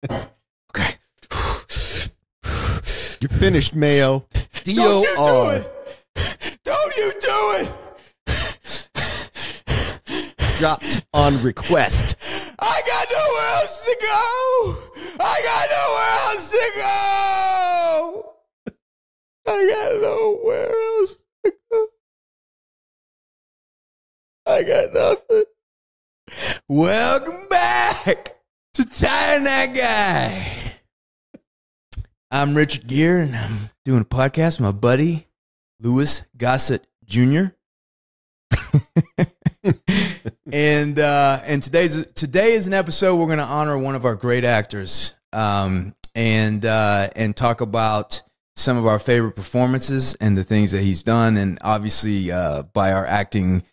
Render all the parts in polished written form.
Okay. You're finished, Mayo. Don't you do it! Don't you do it! Dropped on request. I got nowhere else to go! I got nowhere else to go! I got nowhere else to go. I got nothing. Welcome back to Tying That Guy. I'm Richard Gere, and I'm doing a podcast with my buddy, Louis Gossett Jr. and today is an episode we're going to honor one of our great actors, and talk about some of our favorite performances and the things that he's done, and obviously by our acting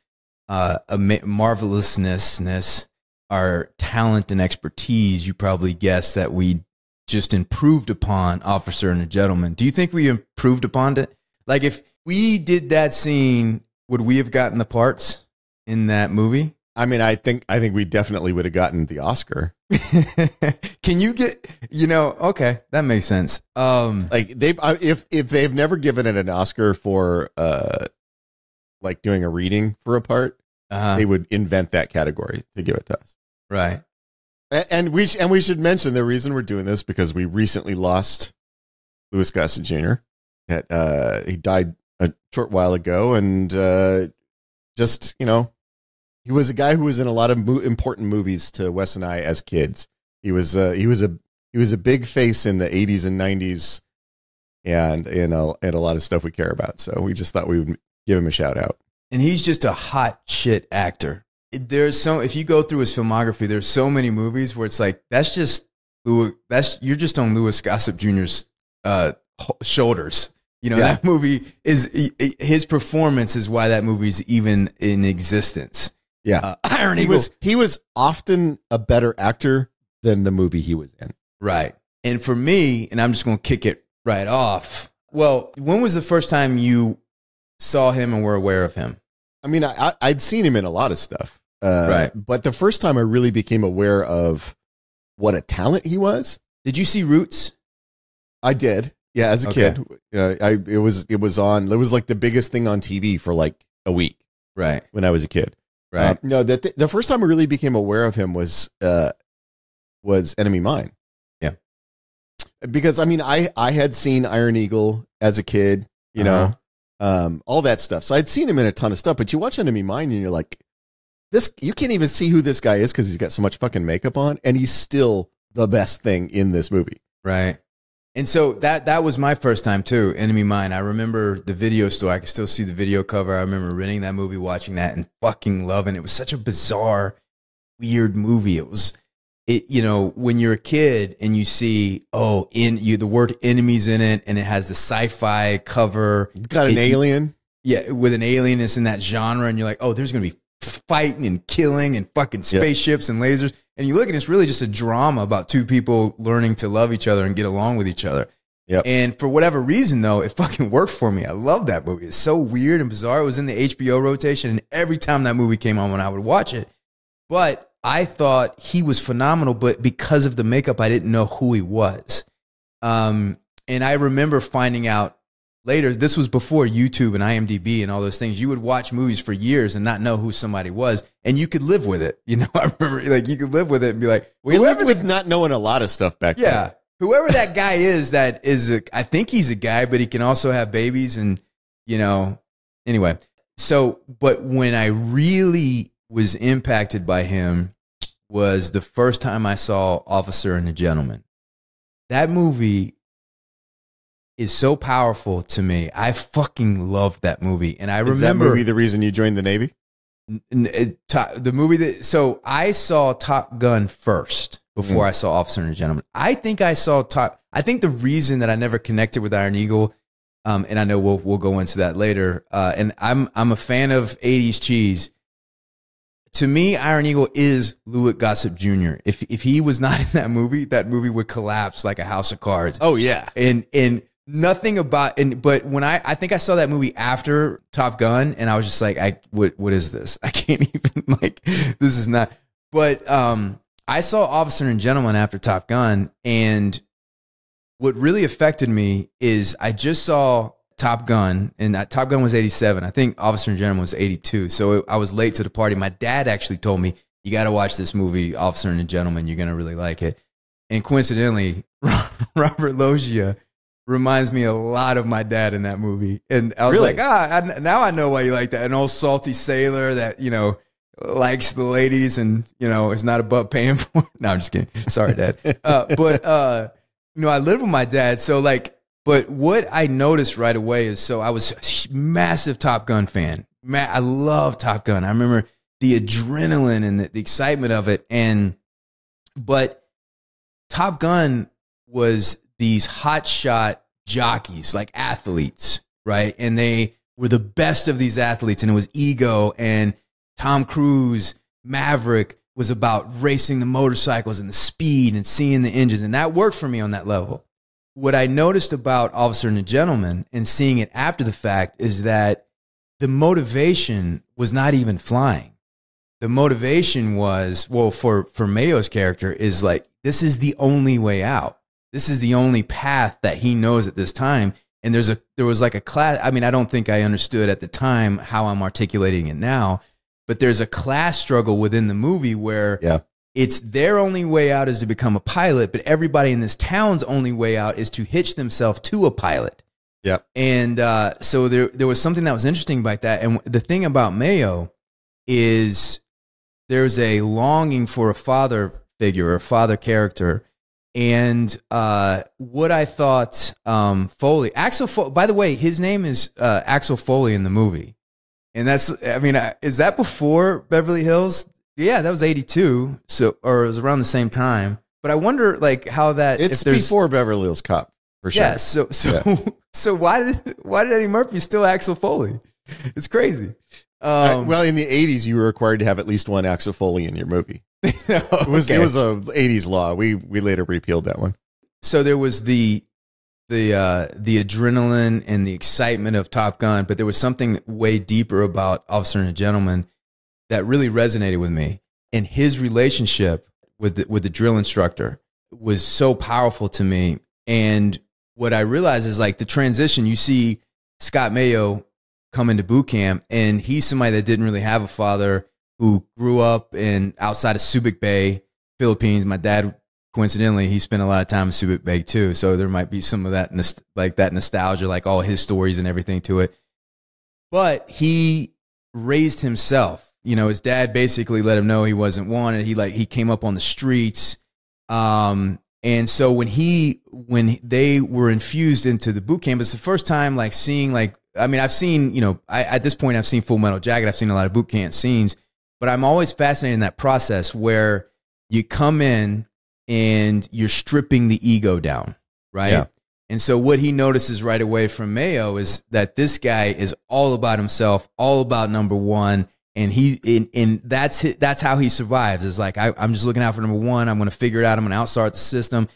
marvelousness, our talent and expertise, you probably guessed that we just improved upon Officer and a Gentleman. Do you think we improved upon it? Like, if we did that scene, would we have gotten the parts in that movie? I mean, I think we definitely would have gotten the Oscar. Can you get, okay, that makes sense. Like if they've never given it an Oscar for like doing a reading for a part, they would invent that category to give it to us. Right. And we should mention the reason we're doing this, because we recently lost Louis Gossett Jr. He died a short while ago, and he was a guy who was in a lot of important movies to Wes and I as kids. He was a big face in the 80s and 90s, and a lot of stuff we care about. So we just thought we would give him a shout out. And he's just a hot shit actor. If you go through his filmography, there's so many movies where it's like, you're just on Louis Gossett Jr.'s shoulders. That movie his performance is why that movie's even in existence. Yeah. Iron Eagle. Eagle. He was often a better actor than the movie he was in. Right. And for me, and I'm just going to kick it right off. Well, when was the first time you saw him and were aware of him? I mean, I'd seen him in a lot of stuff. Right. But the first time I really became aware of what a talent he was. Did you see Roots? I did. Yeah, as a kid. It was like the biggest thing on TV for like a week. Right. When I was a kid. Right. No, the first time I really became aware of him was Enemy Mine. Yeah. Because I mean, I had seen Iron Eagle as a kid, all that stuff. So I'd seen him in a ton of stuff, but you watch Enemy Mine and you're like, you can't even see who this guy is because he's got so much fucking makeup on, and he's still the best thing in this movie. Right. And so that was my first time too, Enemy Mine. I remember the video store. I can still see the video cover. I remember renting that movie, watching that, and fucking loving it. It was such a bizarre, weird movie. When you're a kid and you see, the word enemies in it, and it has the sci-fi cover. It's got an alien. Yeah, with an alien, it's in that genre, and you're like, oh, there's going to be fighting and killing and fucking spaceships and lasers. And you look, and it's really just a drama about two people learning to love each other and get along with each other. Yep. And for whatever reason, though, it fucking worked for me. I love that movie. It's so weird and bizarre. It was in the HBO rotation, and every time that movie came on, when I would watch it. But I thought he was phenomenal, but because of the makeup, I didn't know who he was. And I remember finding out later, this was before YouTube and IMDb and all those things. You would watch movies for years and not know who somebody was, and you could live with it. I remember, like, you could live with it and be like, we lived with not knowing a lot of stuff back then. Yeah. Whoever that guy is, I think he's a guy, but he can also have babies, and, anyway. So, but when I really was impacted by him was the first time I saw Officer and a Gentleman. That movie is so powerful to me. I fucking loved that movie. And I remember... Is that movie the reason you joined the Navy? The movie so I saw Top Gun first before I saw Officer and a Gentleman. I think the reason that I never connected with Iron Eagle, and I know we'll go into that later, and I'm a fan of 80s cheese. To me, Iron Eagle is Louis Gossett Jr. If he was not in that movie would collapse like a house of cards. Oh yeah. And nothing about, but when I think I saw that movie after Top Gun, and I was just like, what is this? I can't even, like, this is not. But I saw Officer and Gentleman after Top Gun, and what really affected me is I just saw Top Gun, and Top Gun was 87. I think Officer and Gentleman was 82. So I was late to the party. My dad actually told me, you got to watch this movie, Officer and Gentleman. You're going to really like it. And coincidentally, Robert Loggia reminds me a lot of my dad in that movie. And I was like, now I know why you like that. An old salty sailor that, you know, likes the ladies and, you know, is not above paying for it. No, I'm just kidding. Sorry, Dad. You know, I live with my dad. So like, but what I noticed right away is, so I was a massive Top Gun fan. I love Top Gun. I remember the adrenaline and the excitement of it. But Top Gun was these hotshot jockeys, like athletes, right? And they were the best of these athletes, and it was ego. And Tom Cruise, Maverick, was about racing the motorcycles and the speed and seeing the engines. And that worked for me on that level. What I noticed about Officer and a Gentleman and seeing it after the fact is that the motivation was not even flying. The motivation was, well, for Mayo's character is like, this is the only way out. This is the only path that he knows at this time. And there was like a class. I mean, I don't think I understood at the time how I'm articulating it now, but there's a class struggle within the movie where it's their only way out is to become a pilot, but everybody in this town's only way out is to hitch themselves to a pilot. Yeah. And so there was something that was interesting about that. And the thing about Mayo is there's a longing for a father figure, a father character. And what I thought Foley, Axel Foley, by the way, his name is Axel Foley in the movie. And that's, I mean, is that before Beverly Hills? Yeah, that was 82. So, or it was around the same time. But I wonder, like, how that it's before Beverly Hills Cop, for sure. Yeah. So why did Eddie Murphy still Axel Foley? It's crazy. Well, in the 80s, you were required to have at least one Axel Foley in your movie. It was a 80s law. We later repealed that one. So there was the adrenaline and the excitement of Top Gun, but there was something way deeper about Officer and a Gentleman that really resonated with me. And his relationship with the drill instructor was so powerful to me. And what I realized is, like, the transition, you see Scott Mayo come into boot camp, and he's somebody that didn't really have a father, who grew up outside of Subic Bay, Philippines. My dad, coincidentally, he spent a lot of time in Subic Bay too. So there might be some of that, like that nostalgia, like all his stories and everything to it. But he raised himself. You know, his dad basically let him know he wasn't wanted. He came up on the streets. And so when they were infused into the boot camp, it's the first time, like, seeing, like, I mean, I've seen, you know, at this point, I've seen Full Metal Jacket. I've seen a lot of boot camp scenes. But I'm always fascinated in that process where you come in and you're stripping the ego down, right? Yeah. And so what he notices right away from Mayo is that this guy is all about himself, all about number one, and that's how he survives. It's like, I'm just looking out for number one. I'm going to figure it out. I'm going to outstart the system.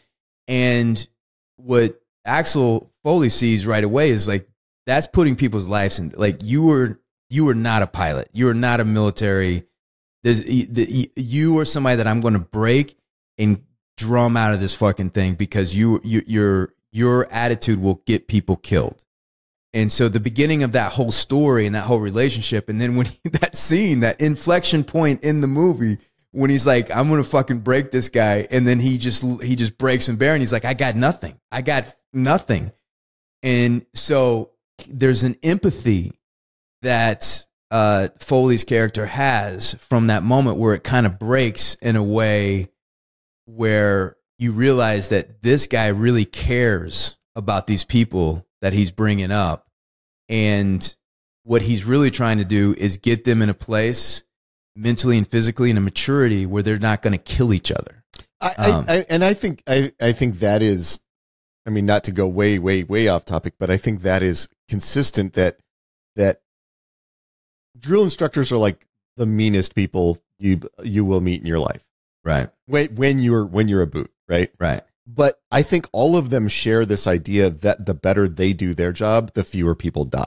And what Axel Foley sees right away is, like, that's putting people's lives in. Like, you were not a pilot. You are not a military. You are somebody that I'm going to break and drum out of this fucking thing, because your attitude will get people killed. And so the beginning of that whole story and that whole relationship, and then when that scene, that inflection point in the movie, when he's like, I'm going to fucking break this guy, and then he just breaks him bare, and he's like, I got nothing. And so there's an empathy that Foley's character has from that moment, where it kind of breaks in a way where you realize that this guy really cares about these people that he's bringing up. And what he's really trying to do is get them in a place mentally and physically, in a maturity where they're not going to kill each other. I think that is, I mean, not to go way, way, way off topic, but I think that is consistent that drill instructors are like the meanest people you will meet in your life. Right. When you're a boot, right? Right. But I think all of them share this idea that the better they do their job, the fewer people die.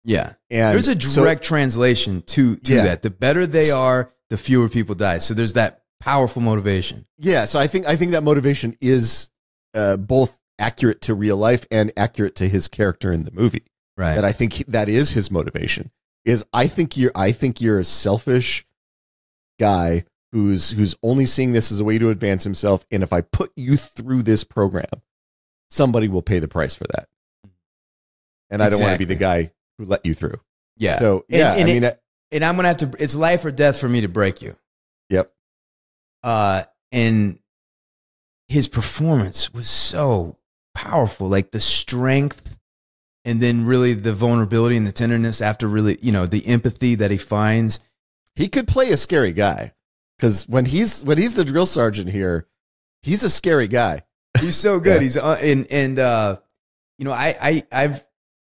Yeah. And there's a direct translation to that. The better they are, the fewer people die. So there's that Powerful motivation. Yeah, so I think that motivation is both accurate to real life and accurate to his character in the movie. Right. That I think that is his motivation. Is I think you're a selfish guy who's only seeing this as a way to advance himself, and if I put you through this program, somebody will pay the price for that. And I don't want to be the guy who let you through. Yeah. So yeah, and I'm gonna have to. It's life or death for me to break you. Yep. And his performance was so powerful, like the strength, and then really the vulnerability and the tenderness after really, the empathy that he finds. He could play a scary guy because when he's the drill sergeant here, he's a scary guy. He's so good. Yeah.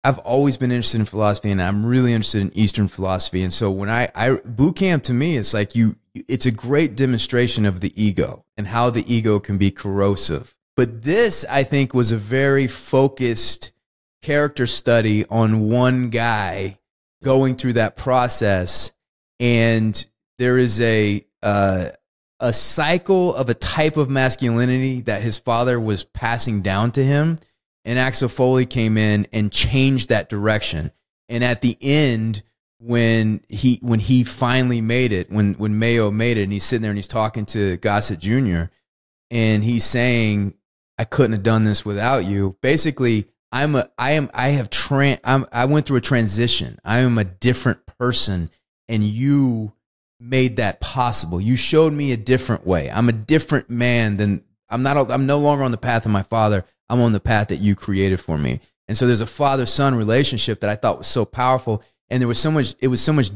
I've always been interested in philosophy, and I'm really interested in Eastern philosophy. And so when I boot camp, to me, it's like it's a great demonstration of the ego and how the ego can be corrosive. But this, I think, was a very focused character study on one guy going through that process. And there is a cycle of a type of masculinity that his father was passing down to him. And Axel Foley came in and changed that direction. And at the end, when he finally made it, when Mayo made it, and he's sitting there and he's talking to Gossett Jr. and he's saying, "I couldn't have done this without you." Basically, I went through a transition. I am a different person, and you made that possible. You showed me a different way. I'm a different man than I'm no longer on the path of my father. I'm on the path that you created for me. And so there's a father-son relationship that I thought was so powerful. And it was so much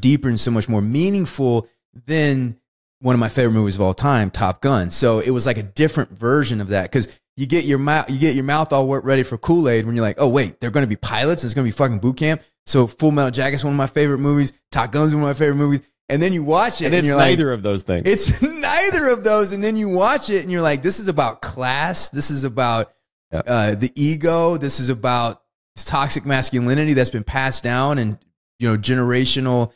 deeper and so much more meaningful than one of my favorite movies of all time, Top Gun. So it was like a different version of that. Cause you get your mouth all ready for Kool-Aid when you're like, oh wait, they're going to be pilots. It's going to be fucking boot camp. So Full Metal Jacket's one of my favorite movies. Top Gun's one of my favorite movies. And then you watch it and you're neither of those things. It's neither of those. And then you watch it and you're like, this is about class. This is about the ego. This is about toxic masculinity that's been passed down and, generational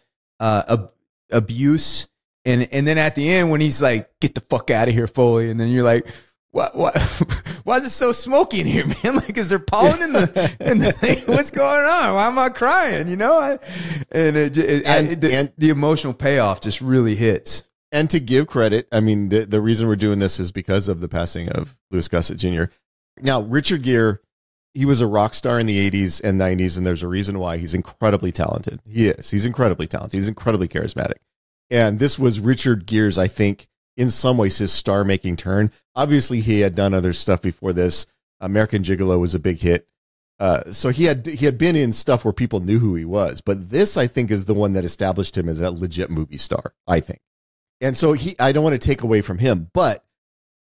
abuse. And then at the end, when he's like, "Get the fuck out of here, Foley," and then you're like, "What? Why is it so smoky in here, man? Like, is there pollen in the thing? What's going on? Why am I crying?" The emotional payoff just really hits. And to give credit, I mean, the reason we're doing this is because of the passing of Louis Gossett Jr. Now, Richard Gere, he was a rock star in the 80s and 90s, and there's a reason why. He's incredibly talented. He is. He's incredibly talented. He's incredibly charismatic. And this was Richard Gere's, I think, in some ways, his star-making turn. Obviously, he had done other stuff before this. American Gigolo was a big hit. So he had been in stuff where people knew who he was. But this, I think, is the one that established him as a legit movie star, I think. And so I don't want to take away from him. But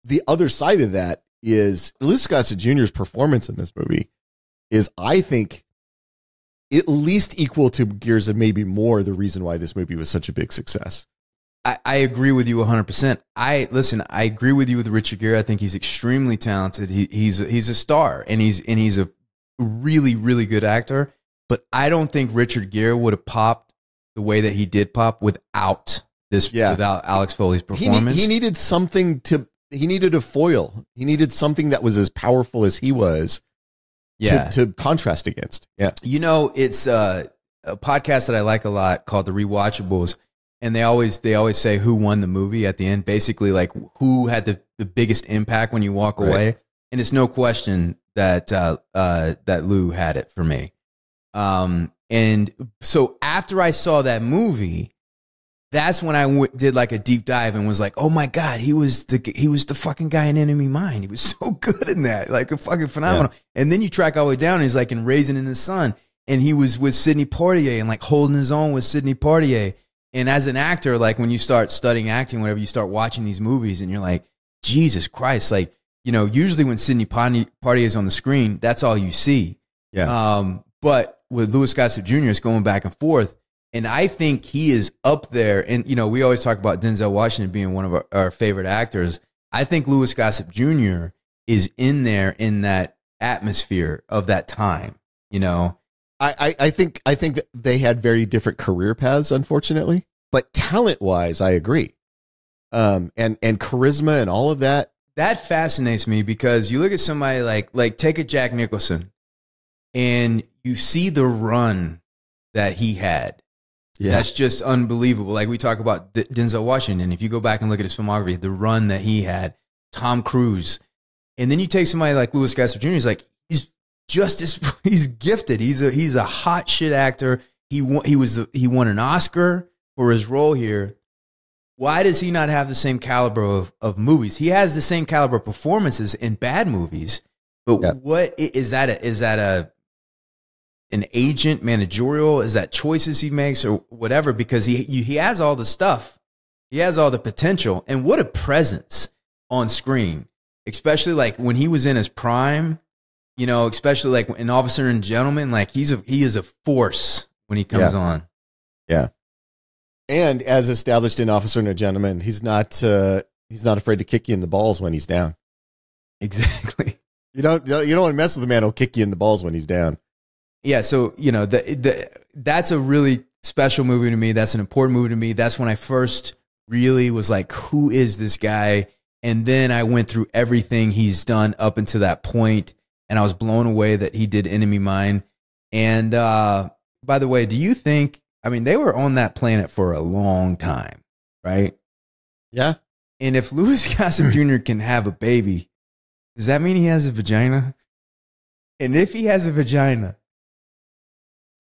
the other side of that is Louis Gossett Jr.'s performance in this movie is, I think, at least equal to Gere's and maybe more the reason why this movie was such a big success. I agree with you 100%. I agree with you with Richard Gere. I think he's extremely talented. He's a star, and he's a really, really good actor. But I don't think Richard Gere would have popped the way that he did pop without without Alex Foley's performance. He needed something he needed a foil. He needed something that was as powerful as he was to contrast against. Yeah. It's a podcast that I like a lot called The Rewatchables. And they always say who won the movie at the end, basically like who had the biggest impact when you walk away. And it's no question that Lou had it for me. And so after I saw that movie, that's when I did like a deep dive and was like, oh my God, he was the fucking guy in Enemy Mine. He was so good in that, like a fucking phenomenal. Yeah. And then you track all the way down and he's like in Raisin in the Sun. And he was with Sidney Poitier and like holding his own with Sidney Poitier. And as an actor, like when you start studying acting, whenever you start watching these movies and you're like, Jesus Christ, like, usually when Sidney Poitier is on the screen, that's all you see. Yeah. But with Louis Gossett Jr., it's going back and forth. And I think he is up there. And, we always talk about Denzel Washington being one of our favorite actors. I think Louis Gossett Jr. is in there in that atmosphere of that time, I think that they had very different career paths, unfortunately. But talent-wise, I agree. and charisma and all of that. That fascinates me because you look at somebody like take a Jack Nicholson and you see the run that he had. Yeah. That's just unbelievable. Like we talk about Denzel Washington. If you go back and look at his filmography, the run that he had, Tom Cruise. And then you take somebody like Louis Gossett Jr. He's like, he's gifted. He's a hot shit actor. He won an Oscar for his role here. Why does he not have the same caliber of movies? He has the same caliber of performances in bad movies, but what is that an agent managerial? Is that choices he makes or whatever? Because he has all the stuff, he has all the potential, and what a presence on screen, especially like when he was in his prime. You know, especially like in Officer and Gentleman, like he is a force when he comes on. Yeah. And as established in Officer and a Gentleman, he's not afraid to kick you in the balls when he's down. Exactly. You don't want to mess with a man who'll kick you in the balls when he's down. Yeah. So, you know, that's a really special movie to me. That's an important movie to me. That's when I first really was like, who is this guy? And then I went through everything he's done up until that point, and I was blown away that he did Enemy Mine. And by the way, do you think, I mean, they were on that planet for a long time, right? Yeah. And if Louis Gossett Jr. can have a baby, does that mean he has a vagina? And if he has a vagina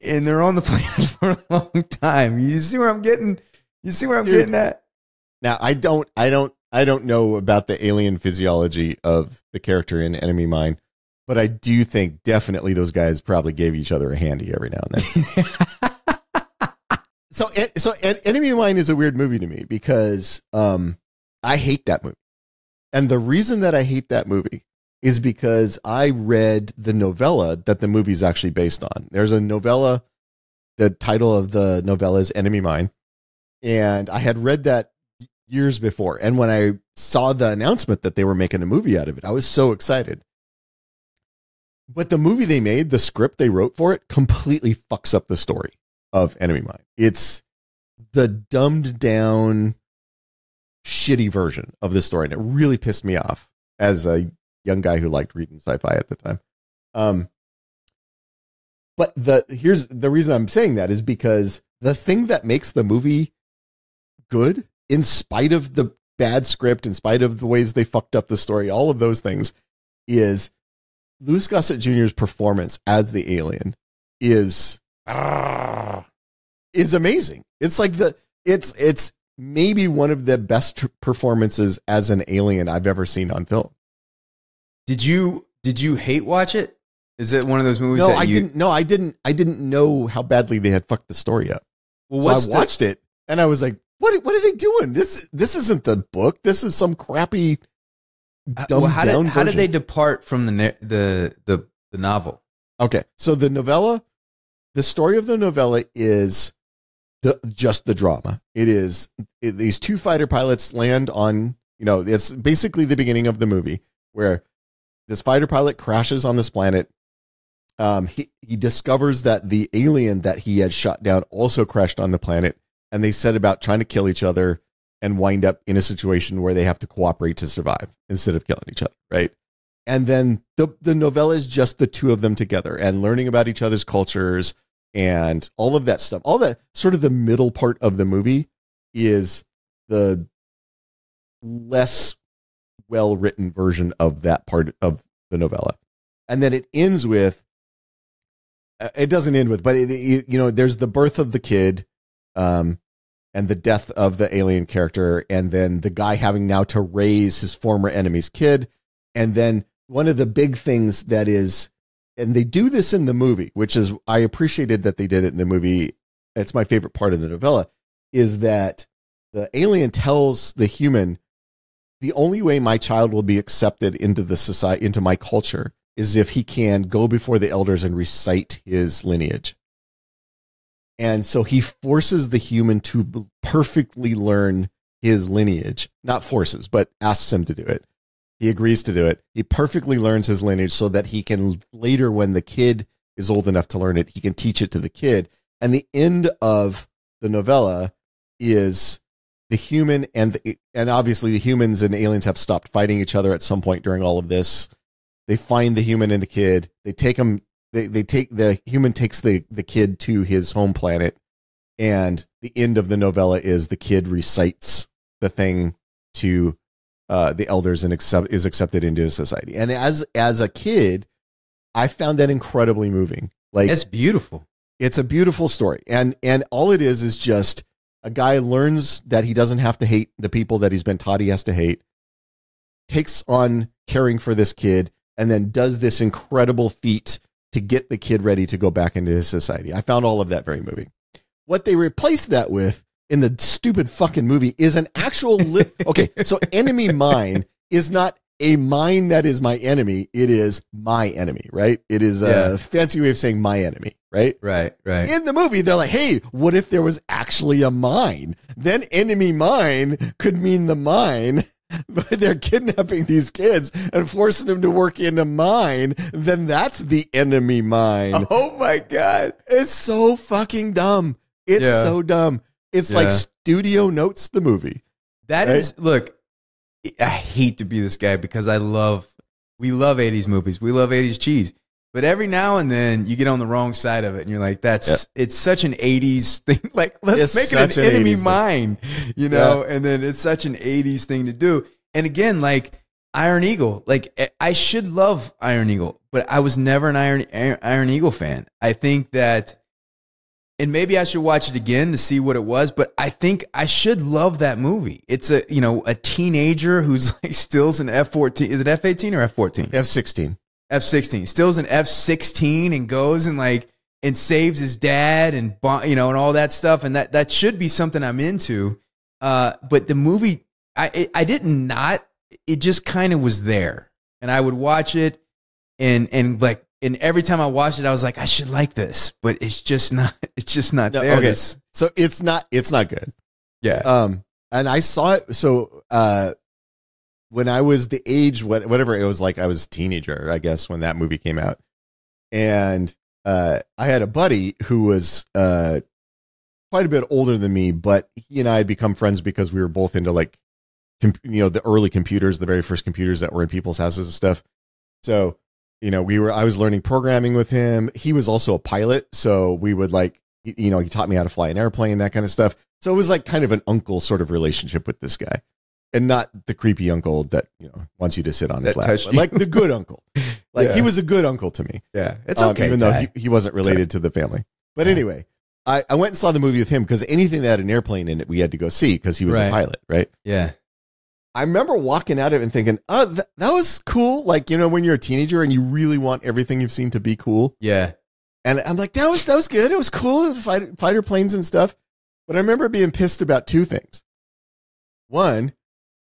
and they're on the planet for a long time, you see where I'm getting? You see where I'm getting at? Now, I don't know about the alien physiology of the character in Enemy Mine, but I do think definitely those guys probably gave each other a handy every now and then. So Enemy Mine is a weird movie to me because I hate that movie. And the reason that I hate that movie is because I read the novella that the movie is actually based on. There's a novella, the title of the novella is Enemy Mine. And I had read that years before. And when I saw the announcement that they were making a movie out of it, I was so excited. But the movie they made, the script they wrote for it, completely fucks up the story of Enemy Mine. It's the dumbed down, shitty version of the story. And it really pissed me off as a young guy who liked reading sci-fi at the time. But here's the reason I'm saying that is because the thing that makes the movie good, in spite of the bad script, in spite of the ways they fucked up the story, all of those things, is Louis Gossett Jr.'s performance as the alien is amazing. It's like it's maybe one of the best performances as an alien I've ever seen on film. Did you hate watch it? Is it one of those movies? No, I didn't know how badly they had fucked the story up. Well, so I watched it and I was like, what are they doing? This isn't the book. This is some crappy how did they depart from the novel? Okay, so the story of the novella is just the drama. These two fighter pilots land on, it's basically the beginning of the movie where this fighter pilot crashes on this planet. He discovers that the alien that he had shot down also crashed on the planet, and they set about trying to kill each other and wind up in a situation where they have to cooperate to survive instead of killing each other, right? And then the novella is just the two of them together and learning about each other's cultures and all of that stuff. All that sort of the middle part of the movie is the less well-written version of that part of the novella. And then it ends with, it doesn't end with, but there's the birth of the kid, and the death of the alien character, and then the guy having now to raise his former enemy's kid. And then one of the big things that is, and they do this in the movie, which is, I appreciated that they did it in the movie. It's my favorite part of the novella, is that the alien tells the human, the only way my child will be accepted into the society, into my culture, is if he can go before the elders and recite his lineage. And so he forces the human to perfectly learn his lineage, not forces, but asks him to do it. He agrees to do it. He perfectly learns his lineage so that he can later, when the kid is old enough to learn it, he can teach it to the kid. And the end of the novella is the human and obviously the humans and aliens have stopped fighting each other at some point during all of this. They find the human and the kid. They take them. The human takes the kid to his home planet, and the end of the novella is the kid recites the thing to the elders and is accepted into society. And as a kid, I found that incredibly moving. Like, it's beautiful. It's a beautiful story, and all it is just a guy learns that he doesn't have to hate the people that he's been taught he has to hate, takes on caring for this kid, and then does this incredible feat to get the kid ready to go back into his society. I found all of that very moving. What they replaced that with in the stupid fucking movie is an actual okay, so enemy mine is not a mine that is my enemy. It is my enemy, right? It is a fancy way of saying my enemy, right? Right. In the movie, they're like, hey, what if there was actually a mine? Then enemy mine could mean the mine, but they're kidnapping these kids and forcing them to work in a mine. Then that's the enemy mine. Oh my God. It's so fucking dumb. It's so dumb. It's like Studio Notes the movie. That is, look, I hate to be this guy because we love 80s movies. We love 80s cheese. But every now and then you get on the wrong side of it and you're like, it's such an 80s thing. Like, let's make it an enemy mine, you know? And then it's such an 80s thing to do. And again, like Iron Eagle, like I should love Iron Eagle, but I was never an Iron Eagle fan. I think that, and maybe I should watch it again to see what it was, but I think I should love that movie. It's a teenager who's like stills an F-14. Is it F-18 or F-14? F-16. F-16. Stills an F-16 and goes and saves his dad and all that stuff. And that should be something I'm into. But the movie, I didn't not, it just kind of was there. And I would watch it and every time I watched it, I was like, I should like this, but it's just not there. Okay. So it's not good. Yeah. And I saw it. So, when I was the age, whatever it was, like I was a teenager, I guess, when that movie came out. And, I had a buddy who was, quite a bit older than me, but he and I had become friends because we were both into like, the early computers, the very first computers that were in people's houses and stuff. So, I was learning programming with him. He was also a pilot. So we would he taught me how to fly an airplane, that kind of stuff. So it was like kind of an uncle sort of relationship with this guy, and not the creepy uncle that, wants you to sit on his lap, but like the good uncle. He was a good uncle to me. Yeah. It's okay. Even though he wasn't related to the family. But anyway, I went and saw the movie with him because anything that had an airplane in it, we had to go see because he was a pilot. Right. Yeah. I remember walking out of it and thinking, oh, that was cool. Like, when you're a teenager and you really want everything you've seen to be cool. Yeah. And I'm like, that was good. It was cool. Fighter planes and stuff. But I remember being pissed about two things. One,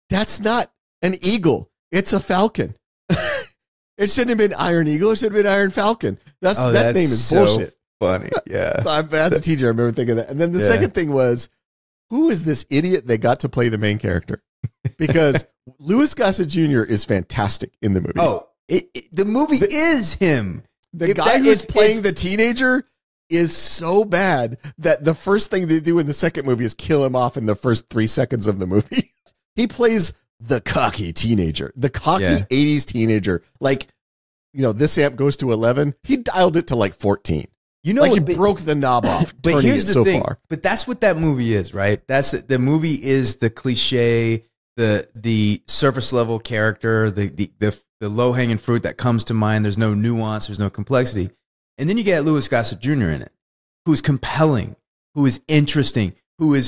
that's not an eagle. It's a falcon. It shouldn't have been Iron Eagle. It should have been Iron Falcon. That name is so bullshit. Funny. Yeah. So as a teacher, I remember thinking that. And then the second thing was, who is this idiot they got to play the main character? Because Louis Gossett Jr. is fantastic in the movie. Oh, the movie is him. The guy who's playing the teenager is so bad that the first thing they do in the second movie is kill him off in the first 3 seconds of the movie. He plays the cocky teenager, the cocky 80s teenager. Like, this amp goes to 11. He dialed it to like 14. He broke the knob off. But here's the thing. Far. But that's what that movie is, right? The movie is the cliche, the surface level character, the low hanging fruit that comes to mind. There's no nuance. There's no complexity. And then you get Louis Gossett Jr. in it, who's compelling, who is interesting, who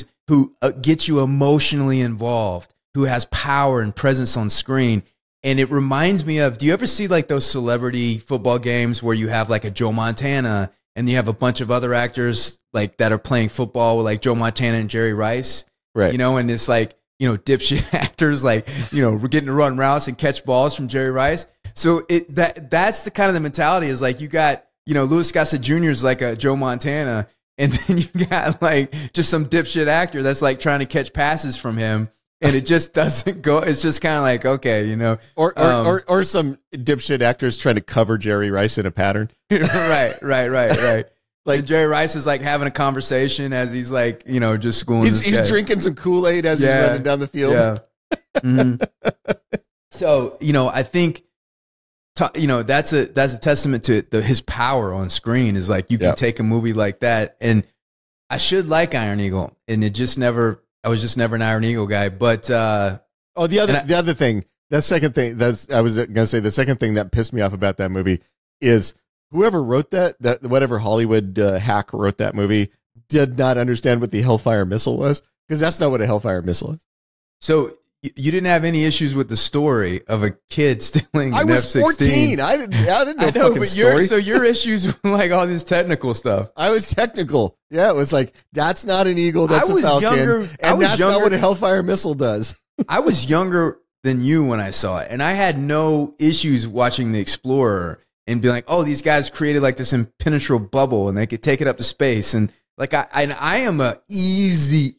gets you emotionally involved, who has power and presence on screen. And it reminds me of, do you ever see like those celebrity football games where you have like a Joe Montana and you have a bunch of other actors like that are playing football with like Joe Montana and Jerry Rice? Right. And it's like, dipshit actors like, we're getting to run routes and catch balls from Jerry Rice. So that's the kind of the mentality is like, you got, Louis Gossett Jr. is like a Joe Montana, and then you got like just some dipshit actor that's like trying to catch passes from him. And it just doesn't go. It's just kind of like, okay, or some dipshit actors trying to cover Jerry Rice in a pattern. Right. Like and Jerry Rice is like having a conversation as he's like, you know, just schooling. He's drinking some Kool-Aid as he's running down the field. Yeah. Mm-hmm. So, you know, I think, you know, that's a testament to his power on screen is like, you can take a movie like that. And I should like Iron Eagle, and I was just never an Iron Eagle guy. But, the other thing, that second thing, I was going to say the second thing that pissed me off about that movie is whoever wrote that whatever Hollywood hack wrote that movie did not understand what the Hellfire missile was, because that's not what a Hellfire missile is. So you didn't have any issues with the story of a kid stealing an F-16. I was 14. I didn't know, I know, fucking but story. So your issues were like all this technical stuff. I was technical. Yeah, it was like, that's not an eagle, that's a falcon. And that's not what a Hellfire missile does. I was younger than you when I saw it, and I had no issues watching The Explorer and being like, oh, these guys created like this impenetrable bubble and they could take it up to space. And like, I am a easy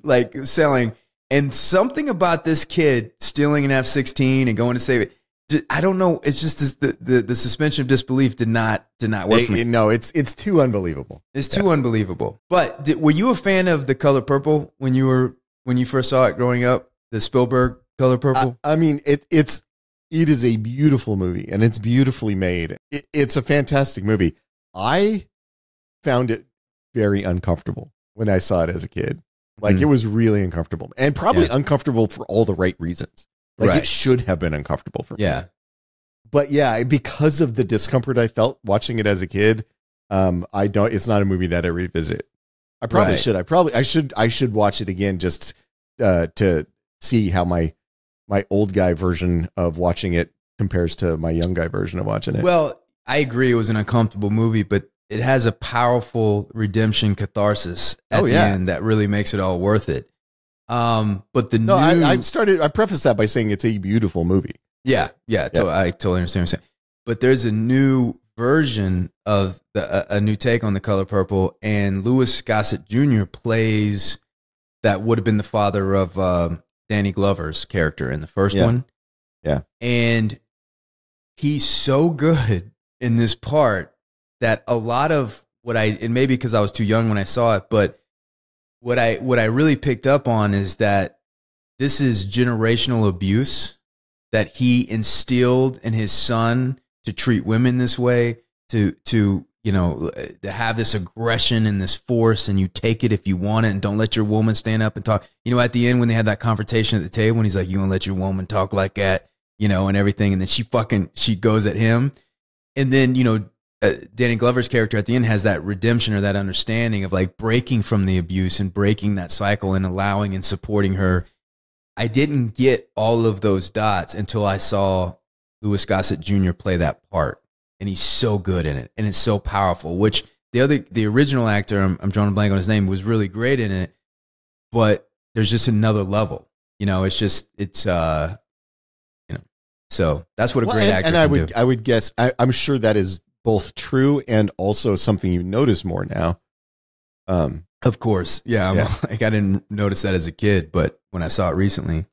like selling. And something about this kid stealing an F-16 and going to save it, I don't know. It's just the suspension of disbelief did not work for me. No, it's too unbelievable. It's too unbelievable. But were you a fan of The Color Purple when you first saw it growing up? The Spielberg Color Purple? I mean, it is a beautiful movie, and it's beautifully made. It's a fantastic movie. I found it very uncomfortable when I saw it as a kid. Like, it was really uncomfortable, and probably uncomfortable for all the right reasons. Like, it should have been uncomfortable for me. But yeah, because of the discomfort I felt watching it as a kid, it's not a movie that I revisit. I probably should. I should watch it again just to see how my old guy version of watching it compares to my young guy version of watching it. Well, I agree it was an uncomfortable movie, but it has a powerful redemption catharsis at the end that really makes it all worth it. But I prefaced that by saying it's a beautiful movie. I totally understand what you're saying. But there's a new version of a new take on The Color Purple, and Louis Gossett Jr. plays that would have been the father of Danny Glover's character in the first one. Yeah. And he's so good in this part that a lot of and maybe because I was too young when I saw it, but what I really picked up on is that this is generational abuse that he instilled in his son to treat women this way, to have this aggression and this force, and you take it if you want it, and don't let your woman stand up and talk. You know, at the end when they had that confrontation at the table, and he's like, "You gonna let your woman talk like that?" You know, and everything, and then she goes at him, and then Danny Glover's character at the end has that redemption or that understanding of like breaking from the abuse and breaking that cycle and allowing and supporting her. I didn't get all of those dots until I saw Louis Gossett Jr. play that part, and he's so good in it, and it's so powerful. Which the original actor, I'm drawing a blank on his name, was really great in it, but there's just another level. So that's what a great actor can do. I would guess, I'm sure that is both true and also something you notice more now. Of course. Yeah. Like, I didn't notice that as a kid, but when I saw it recently.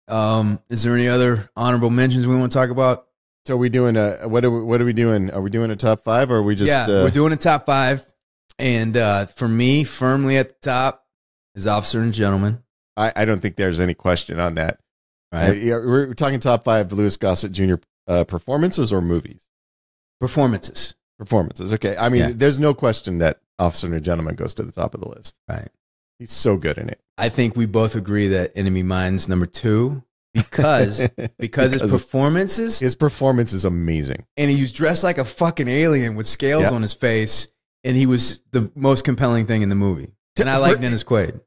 Is there any other honorable mentions we want to talk about? So are we doing what are we doing? Are we doing a top 5, or are we just we're doing a top 5. And for me, firmly at the top is Officer and Gentleman. I don't think there's any question on that. Right. We're talking top 5 Louis Gossett Jr. Performances or movies? Performances. Okay. I mean, there's no question that Officer and a Gentleman goes to the top of the list. Right. He's so good in it. I think we both agree that Enemy Mine's number 2 because his performances. His performance is amazing. And he was dressed like a fucking alien with scales on his face, and he was the most compelling thing in the movie. And I like Dennis Quaid.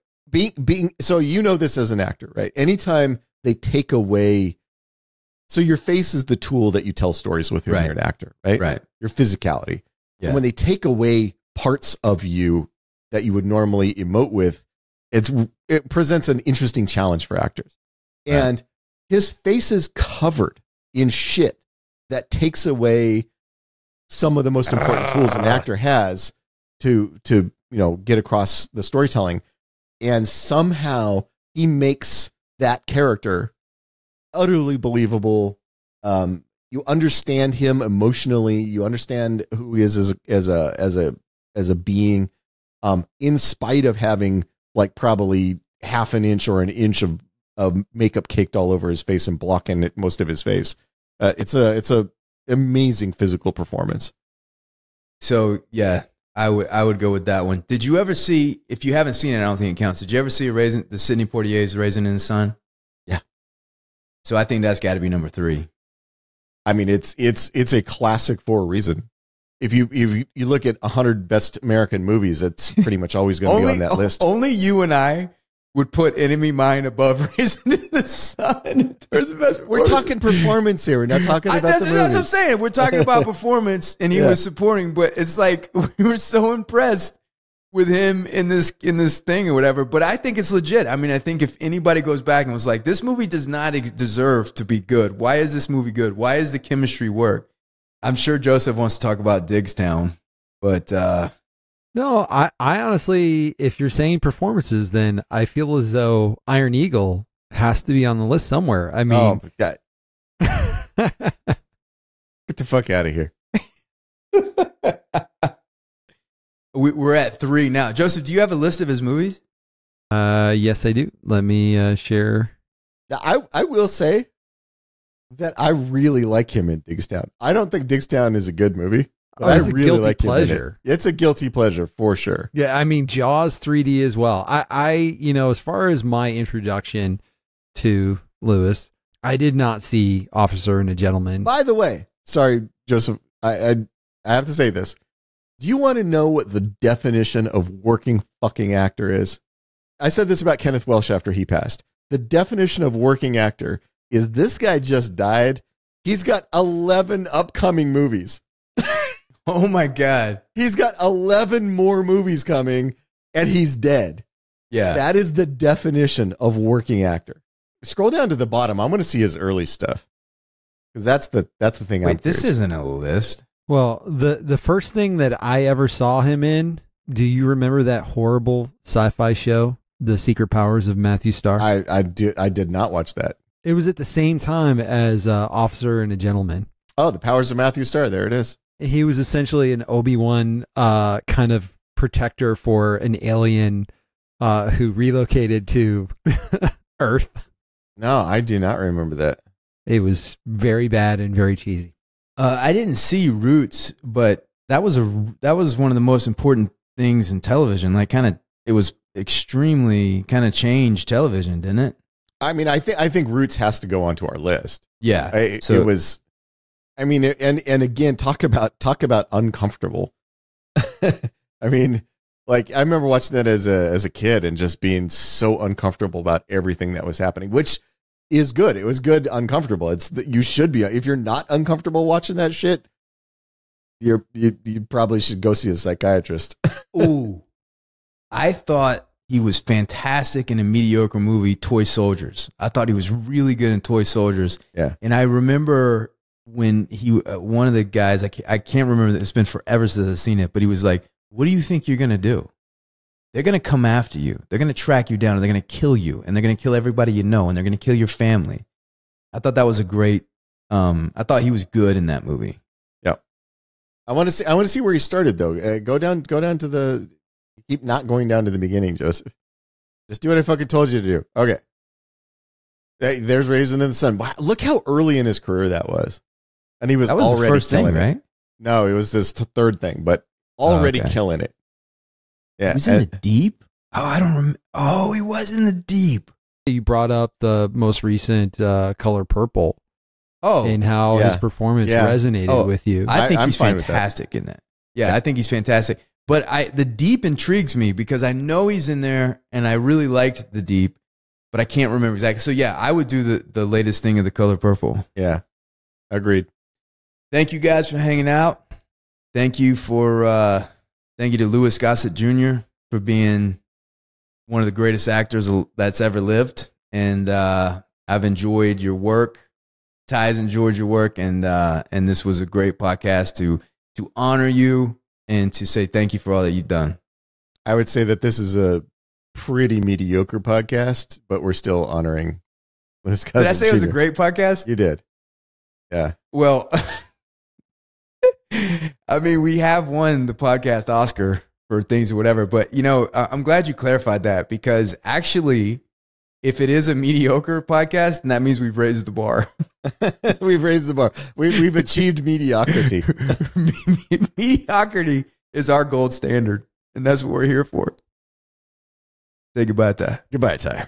So this as an actor, right? Anytime they take away, so your face is the tool that you tell stories with when you're an actor, right? Right. Your physicality. Yeah. And when they take away parts of you that you would normally emote with, it presents an interesting challenge for actors. Right. And his face is covered in shit that takes away some of the most important tools an actor has to get across the storytelling. And somehow he makes that character utterly believable. You you understand him emotionally. You understand who he is as a being, in spite of having like probably half an inch or an inch of makeup caked all over his face and blocking most of his face. It's a amazing physical performance. So yeah, I would go with that one. Did you ever see? If you haven't seen it, I don't think it counts. Did you ever see the Sidney Poitier's Raisin in the Sun? Yeah. So I think that's got to be number 3. I mean, it's a classic for a reason. If you look at 100 best American movies, it's pretty much always going to be on that list. Only you and I would put Enemy Mine above Raisin in the Sun in terms of best. We're talking performance here. We're not talking about the movie. That's what I'm saying. We're talking about performance, and he was supporting. But it's like we were so impressed with him in this thing or whatever. But I think it's legit. I mean, I think if anybody goes back and was like, this movie does not deserve to be good. Why is this movie good? Why is the chemistry work? I'm sure Joseph wants to talk about Diggstown, but no, I honestly, if you're saying performances, then I feel as though Iron Eagle has to be on the list somewhere. I mean, get the fuck out of here. We're at 3 now. Joseph, do you have a list of his movies? Yes, I do. Let me share. I will say that I really like him in Diggstown. I don't think Diggstown is a good movie. But I really like him in it. It's a guilty pleasure for sure. Yeah, I mean Jaws 3D as well. I as far as my introduction to Louis, I did not see Officer and a Gentleman. By the way, sorry, Joseph, I have to say this. Do you want to know what the definition of working fucking actor is? I said this about Kenneth Welsh after he passed. The definition of working actor is this guy just died. He's got 11 upcoming movies. Oh my God. He's got 11 more movies coming and he's dead. Yeah. That is the definition of working actor. Scroll down to the bottom. I want to see his early stuff. Because that's the thing. Wait, this isn't a list. Well, the first thing that I ever saw him in, do you remember that horrible sci-fi show, The Secret Powers of Matthew Starr? I did not watch that. It was at the same time as Officer and a Gentleman. Oh, The Powers of Matthew Starr. There it is. He was essentially an Obi-Wan kind of protector for an alien who relocated to Earth. No, I do not remember that. It was very bad and very cheesy. I didn't see Roots, but that was one of the most important things in television. Like, it was extremely kind of changed television, didn't it? I mean, I think Roots has to go onto our list. Yeah, it was. I mean, and again, talk about uncomfortable. I mean, like I remember watching that as a kid and just being so uncomfortable about everything that was happening, which is good. It was good, uncomfortable. It's that you should be. If you're not uncomfortable watching that shit, you probably should go see a psychiatrist. Ooh, I thought he was fantastic in a mediocre movie, Toy Soldiers. I thought he was really good in Toy Soldiers. Yeah, and I remember when he one of the guys, I can't remember, it's been forever since I've seen it, but he was like, what do you think you're gonna do? They're gonna come after you, they're gonna track you down, and they're gonna kill you, and they're gonna kill everybody you know, and they're gonna kill your family. I thought that was a great I thought he was good in that movie. Yeah, I want to see where he started though. Go down to the, keep not going down to the beginning, Joseph. Just do what I fucking told you to do. Okay, there's Raisin in the Sun. Wow, look how early in his career that was. And he was already the first thing, right? No, it was this third thing, but already killing it. Yeah, he was in the Deep. Oh, I don't remember. Oh, he was in the Deep. You brought up the most recent Color Purple. Oh, and how his performance resonated with you. I think he's fantastic in that. Yeah, I think he's fantastic. But the Deep intrigues me because I know he's in there, and I really liked the Deep, but I can't remember exactly. So yeah, I would do the latest thing of The Color Purple. Yeah, agreed. Thank you guys for hanging out. Thank you to Louis Gossett Jr. for being one of the greatest actors that's ever lived. And I've enjoyed your work. Ty's enjoyed your work, and this was a great podcast to honor you and to say thank you for all that you've done. I would say that this is a pretty mediocre podcast, but we're still honoring Louis Gossett Jr. Did I say it was a great podcast? You did. Yeah. Well, I mean, we have won the podcast Oscar for things or whatever, but you know, I'm glad you clarified that, because actually, if it is a mediocre podcast, then that means we've raised the bar. We've raised the bar. We've achieved mediocrity. Mediocrity is our gold standard, and that's what we're here for. Say goodbye, Ty. Goodbye, Ty.